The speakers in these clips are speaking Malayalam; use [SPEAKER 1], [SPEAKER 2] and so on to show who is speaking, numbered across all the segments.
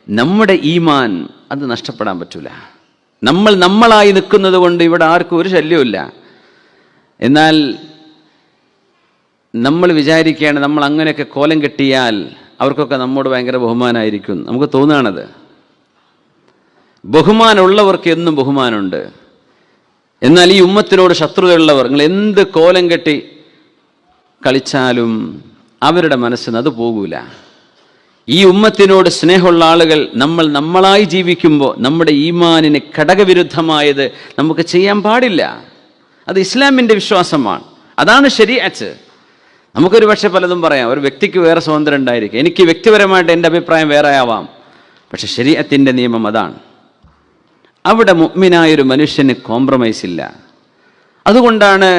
[SPEAKER 1] നമ്മുടെ ഈമാൻ അത് നഷ്ടപ്പെടാൻ പറ്റൂല. നമ്മൾ നമ്മളായി നിൽക്കുന്നത് കൊണ്ട് ഇവിടെ ആർക്കും ഒരു ശല്യമില്ല. എന്നാൽ നമ്മൾ വിചാരിക്കുകയാണ് നമ്മൾ അങ്ങനെയൊക്കെ കോലം കെട്ടിയാൽ അവർക്കൊക്കെ നമ്മോട് ഭയങ്കര ബഹുമാനമായിരിക്കും. നമുക്ക് തോന്നുകയാണത്. ബഹുമാനമുള്ളവർക്ക് എന്നും ബഹുമാനമുണ്ട്. എന്നാൽ ഈ ഉമ്മത്തിനോട് ശത്രുതയുള്ളവർ നിങ്ങൾ എന്ത് കോലം കെട്ടി കളിച്ചാലും അവരുടെ മനസ്സിന് അത് പോകൂല. ഈ ഉമ്മത്തിനോട് സ്നേഹമുള്ള ആളുകൾ നമ്മൾ നമ്മളായി ജീവിക്കുമ്പോൾ നമ്മുടെ ഈമാനിന് ഘടകവിരുദ്ധമായത് നമുക്ക് ചെയ്യാൻ പാടില്ല. അത് ഇസ്ലാമിൻ്റെ വിശ്വാസമാണ്. അതാണ് ശരീഅത്ത്. നമുക്കൊരു പക്ഷെ പലതും പറയാം. ഒരു വ്യക്തിക്ക് വേറെ സ്വാതന്ത്ര്യം ഉണ്ടായിരിക്കും. എനിക്ക് വ്യക്തിപരമായിട്ട് എൻ്റെ അഭിപ്രായം വേറെ ആവാം. പക്ഷെ ശരീഅത്തിൻ്റെ നിയമം അതാണ്. അവിടെ മുഅ്മിനായൊരു മനുഷ്യന് കോംപ്രമൈസ് ഇല്ല. അതുകൊണ്ടാണ്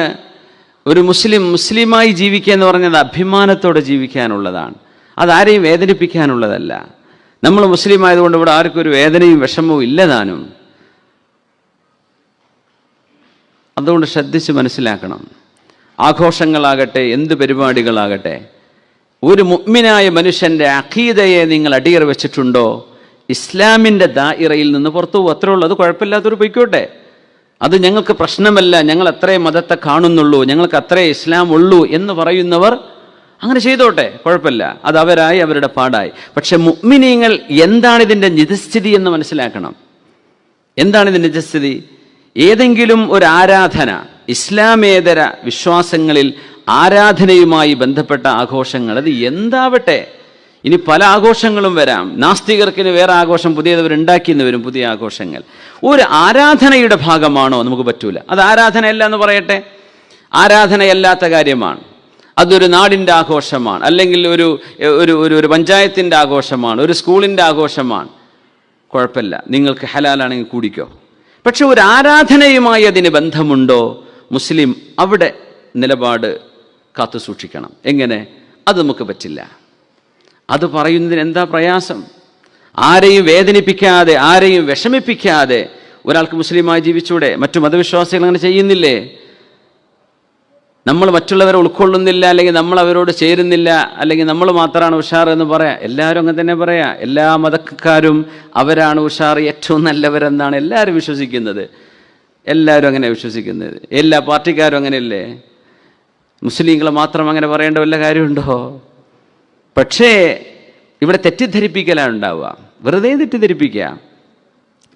[SPEAKER 1] ഒരു മുസ്ലിമായി ജീവിക്കുക എന്ന് പറഞ്ഞത് അഭിമാനത്തോടെ ജീവിക്കാനുള്ളതാണ്. അതാരെയും വേദനിപ്പിക്കാനുള്ളതല്ല. നമ്മൾ മുസ്ലിം ആയതുകൊണ്ട് ഇവിടെ ആർക്കും ഒരു വേദനയും വിഷമവും ഇല്ലതാനും. അതുകൊണ്ട് ശ്രദ്ധിച്ച് മനസ്സിലാക്കണം. ആഘോഷങ്ങളാകട്ടെ എന്ത് പരിപാടികളാകട്ടെ, ഒരു മുഅ്മിനായ മനുഷ്യൻ്റെ അഖീദയെ നിങ്ങൾ അടിയറ വെച്ചിട്ടുണ്ടോ, ഇസ്ലാമിൻ്റെ ദായിറയിൽ നിന്ന് പുറത്തു പോകും. അത്രേ ഉള്ളൂ. അത് കുഴപ്പമില്ലാത്തൊരു പൊയ്ക്കോട്ടെ. അത് ഞങ്ങൾക്ക് പ്രശ്നമല്ല, ഞങ്ങൾ അത്രേ മതത്തെ കാണുന്നുള്ളൂ, ഞങ്ങൾക്ക് അത്രേ ഇസ്ലാം ഉള്ളൂ എന്ന് പറയുന്നവർ അങ്ങനെ ചെയ്തോട്ടെ, കുഴപ്പമില്ല. അത് അവരായി, അവരുടെ പാടായി. പക്ഷെ മുഅ്മിനീങ്ങൾ എന്താണ് ഇതിൻ്റെ നിജസ്ഥിതി എന്ന് മനസ്സിലാക്കണം. എന്താണ് ഇതിൻ്റെ നിജസ്ഥിതി? ഏതെങ്കിലും ഒരു ആരാധന, ഇസ്ലാമേതര വിശ്വാസങ്ങളിൽ ആരാധനയുമായി ബന്ധപ്പെട്ട ആഘോഷങ്ങൾ, അത് എന്താവട്ടെ, ഇനി പല ആഘോഷങ്ങളും വരാം. നാസ്തികർക്കിന് വേറെ ആഘോഷം പുതിയതവർ ഉണ്ടാക്കിയെന്ന് വരും, പുതിയ ആഘോഷങ്ങൾ. ഒരു ആരാധനയുടെ ഭാഗമാണോ? നമുക്ക് പറ്റൂല. അത് ആരാധനയല്ല എന്ന് പറയട്ടെ. ആരാധനയല്ലാത്ത കാര്യമാണ്. അതൊരു നാടിൻ്റെ ആഘോഷമാണ്, അല്ലെങ്കിൽ ഒരു ഒരു ഒരു പഞ്ചായത്തിൻ്റെ ആഘോഷമാണ്, ഒരു സ്കൂളിൻ്റെ ആഘോഷമാണ്. കുഴപ്പമില്ല, നിങ്ങൾക്ക് ഹലാലാണെങ്കിൽ കൂടിക്കോ. പക്ഷെ ഒരു ആരാധനയുമായി അതിന് ബന്ധമുണ്ടോ? മുസ്ലിം അവിടെ നിലപാട് കാത്തു സൂക്ഷിക്കണം. എങ്ങനെ? അത് നമുക്ക് പറ്റില്ല. അത് പറയുന്നതിന് എന്താ പ്രയാസം? ആരെയും വേദനിപ്പിക്കാതെ, ആരെയും വിഷമിപ്പിക്കാതെ ഒരാൾക്ക് മുസ്ലിമായി ജീവിച്ചൂടെ? മറ്റു മതവിശ്വാസികൾ അങ്ങനെ ചെയ്യുന്നില്ലേ? നമ്മൾ മറ്റുള്ളവരെ ഉൾക്കൊള്ളുന്നില്ല, അല്ലെങ്കിൽ നമ്മൾ അവരോട് ചേരുന്നില്ല, അല്ലെങ്കിൽ നമ്മൾ മാത്രമാണ് ഉഷാർ എന്ന് പറയാം. എല്ലാവരും അങ്ങനെ തന്നെ പറയാം. എല്ലാ മതക്കാരും അവരാണ് ഉഷാർ, ഏറ്റവും നല്ലവരെന്നാണ് എല്ലാവരും വിശ്വസിക്കുന്നത്. എല്ലാവരും അങ്ങനെ വിശ്വസിക്കുന്നത്. എല്ലാ പാർട്ടിക്കാരും അങ്ങനെയല്ലേ? മുസ്ലിങ്ങൾ മാത്രം അങ്ങനെ പറയേണ്ട വല്ല കാര്യമുണ്ടോ? പക്ഷേ ഇവിടെ തെറ്റിദ്ധരിപ്പിക്കലാണ് ഉണ്ടാവുക. വെറുതെ തെറ്റിദ്ധരിപ്പിക്കുക.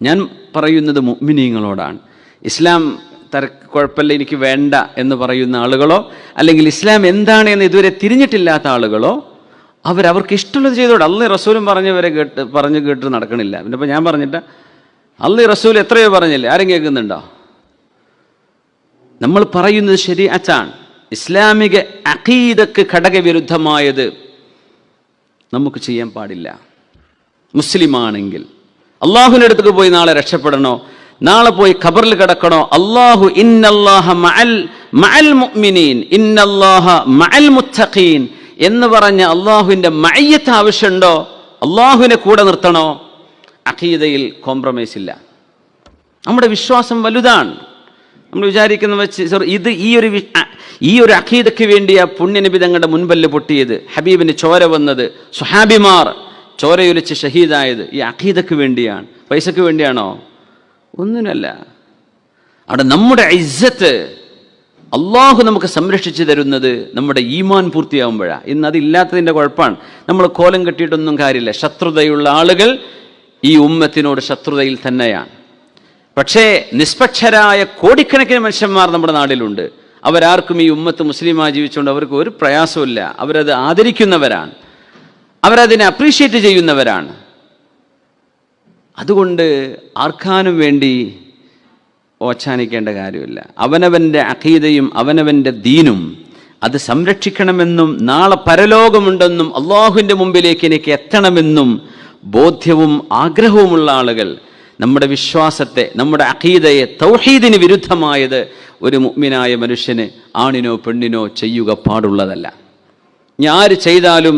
[SPEAKER 1] ഞാൻ പറയുന്നത് മുഅ്മിനീങ്ങളോടാണ്. ഇസ്ലാം കുഴപ്പമില്ല, എനിക്ക് വേണ്ട എന്ന് പറയുന്ന ആളുകളോ, അല്ലെങ്കിൽ ഇസ്ലാം എന്താണ് എന്ന് ഇതുവരെ തിരിഞ്ഞിട്ടില്ലാത്ത ആളുകളോ, അവർക്ക് ഇഷ്ടമുള്ളത് ചെയ്തോടെ. അള്ളാഹും റസൂലും പറഞ്ഞു കേട്ട് നടക്കണില്ല. പിന്നെ ഇപ്പം ഞാൻ പറഞ്ഞിട്ട് അള്ളാഹും റസൂൽ എത്രയോ പറഞ്ഞില്ലേ? ആരും കേൾക്കുന്നുണ്ടോ? നമ്മൾ പറയുന്നത് ശരീഅത്താണ്. ഇസ്ലാമിക അഖീദക്ക് ഘടകവിരുദ്ധമായത് നമുക്ക് ചെയ്യാൻ പാടില്ല. മുസ്ലിമാണെങ്കിൽ അള്ളാഹുവിൻ്റെ അടുത്തേക്ക് പോയി നാളെ രക്ഷപ്പെടണോ, നാളെ പോയി ഖബറിൽ കിടക്കണോ? അല്ലാഹു ഇന്നല്ലാഹ മഅൽ മുഅ്മിനീൻ ഇന്നല്ലാഹ മഅൽ മുത്തഖീൻ എന്ന് പറഞ്ഞ അള്ളാഹുവിൻ്റെ മഅയ്യത്ത് ആവശ്യമുണ്ടോ? അള്ളാഹുവിനെ കൂടെ നിർത്തണോ? അഖീദയിൽ കോംപ്രമൈസ് ഇല്ല. നമ്മുടെ വിശ്വാസം വലുതാണ്. നമ്മൾ വിചാരിക്കുന്ന വെച്ച് ഇത് ഈ ഒരു അഖീദയ്ക്ക് വേണ്ടിയാ പുണ്യനബി തങ്ങളുടെ മുൻപല്ല് പൊട്ടിയത്, ഹബീബിന് ചോര വന്നത്, സുഹാബിമാർ ചോരയൊലിച്ച് ഷഹീദായത് ഈ അഖീദയ്ക്ക് വേണ്ടിയാണ്. പൈസക്ക് വേണ്ടിയാണോ? ഒന്നിനല്ല. അവിടെ നമ്മുടെ ഇസ്സത്ത് അള്ളാഹു നമുക്ക് സംരക്ഷിച്ചു തരുന്നത് നമ്മുടെ ഈമാൻ പൂർത്തിയാകുമ്പോഴാണ്. ഇന്ന് അതില്ലാത്തതിൻ്റെ കുഴപ്പമാണ്. നമ്മൾ കോലം കെട്ടിയിട്ടൊന്നും കാര്യമില്ല. ശത്രുതയുള്ള ആളുകൾ ഈ ഉമ്മത്തിനോട് ശത്രുതയിൽ തന്നെയാണ്. പക്ഷേ നിഷ്പക്ഷരായ കോടിക്കണക്കിന് മനുഷ്യന്മാർ നമ്മുടെ നാട്ടിലുണ്ട്. അവരാർക്കും ഈ ഉമ്മത്ത് മുസ്ലിമായി ജീവിച്ചുകൊണ്ട് അവർക്ക് ഒരു പ്രയാസമില്ല. അവരത് ആദരിക്കുന്നവരാണ്, അവരതിനെ അപ്രീഷിയേറ്റ് ചെയ്യുന്നവരാണ്. അതുകൊണ്ട് ആർക്കാനും വേണ്ടി ഓച്ചാനിക്കേണ്ട കാര്യമില്ല. അവനവൻ്റെ അഖീദയും അവനവൻ്റെ ദീനും അത് സംരക്ഷിക്കണമെന്നും നാളെ പരലോകമുണ്ടെന്നും അള്ളാഹുവിൻ്റെ മുമ്പിലേക്ക് എനിക്ക് എത്തണമെന്നും ബോധ്യവും ആഗ്രഹവുമുള്ള ആളുകൾ നമ്മുടെ വിശ്വാസത്തെ, നമ്മുടെ അഖീദയെ തൗഹീദിന് വിരുദ്ധമായത് ഒരു മുഅ്മിനായ മനുഷ്യന് ആണിനോ പെണ്ണിനോ ചെയ്യുക പാടുള്ളതല്ല. ഇനി ആര് ചെയ്താലും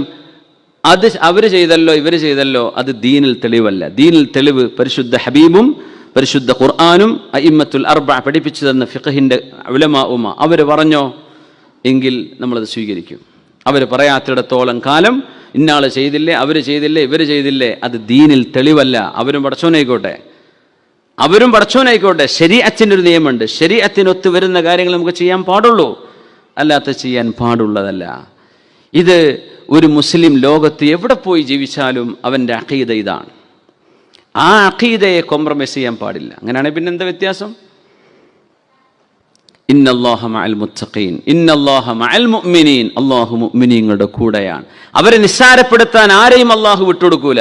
[SPEAKER 1] അത് അവർ ചെയ്തല്ലോ ഇവർ ചെയ്തല്ലോ അത് ദീനിൽ തെളിവല്ല. ദീനിൽ തെളിവ് പരിശുദ്ധ ഹബീബും പരിശുദ്ധ ഖുർആനും അഇമ്മത്തുൽ അർബഅ പഠിപ്പിച്ചു തന്ന ഫിഖഹിൻ്റെ ഉലമാഉമ അവർ പറഞ്ഞോ എങ്കിൽ നമ്മളത് സ്വീകരിക്കും. അവർ പറയാത്തിടത്തോളം കാലം ഇന്നാൾ ചെയ്തില്ലേ, അവർ ചെയ്തില്ലേ, ഇവർ ചെയ്തില്ലേ, അത് ദീനിൽ തെളിവല്ല. അവരും പടച്ചോനായിക്കോട്ടെ. ശരീഅത്തിൻ്റെ ഒരു നിയമമുണ്ട്. ശരീഅത്തിനൊത്ത് വരുന്ന കാര്യങ്ങൾ നമുക്ക് ചെയ്യാൻ പാടുള്ളൂ, അല്ലാത്ത ചെയ്യാൻ പാടുള്ളതല്ല. ഇത് ഒരു മുസ്ലിം ലോകത്ത് എവിടെ പോയി ജീവിച്ചാലും അവൻ്റെ അഖീദ ഇതാണ്. ആ അഖീദയെ കോംപ്രമൈസ് ചെയ്യാൻ പാടില്ല. അങ്ങനെയാണെങ്കിൽ പിന്നെ എന്താ വ്യത്യാസം? ഇന്നല്ലാഹ മഅൽ മുത്തഖീൻ, ഇന്നല്ലാഹ മഅൽ മുഅ്മിനീൻ. അല്ലാഹു മുഅ്മിനീങ്ങളുടെ കൂടെയാണ്. അവരെ നിസ്സാരപ്പെടുത്താൻ ആരെയും അല്ലാഹു വിട്ടുകൊടുക്കൂല.